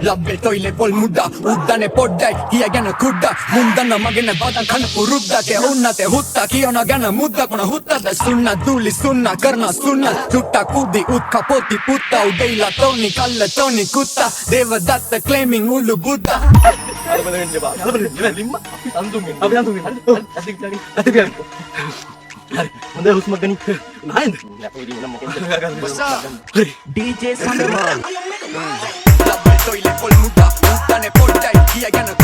ලබ්බේ තොයිලේ පොල් මුද්දා උද්දනේ පොඩ්ඩයි කිය ගැන කුඩ්ඩා මුන්දන්න මගෙන බදන් කන පුරුද්දකේ උන්නතේ හුත්තා කියන ගැන මුද්දා කොන හුත්තද සුන්න දුලි සුන්න කරන සුන්න තුට්ටා කුදි උත්කා පොති පුත්තා උදෙයිලා තෝනි කල්ල තෝනි කුත්තා දේවදත්ත ක්ලේමින් උළු බුද්දා හොඳ හුස්මක් ගනි නයින්ද DJ Sandoval ලබ්බේ තොයිලේ පොල් මුද්දා උද්දනේ පොඩ්ඩයි කිය ගැන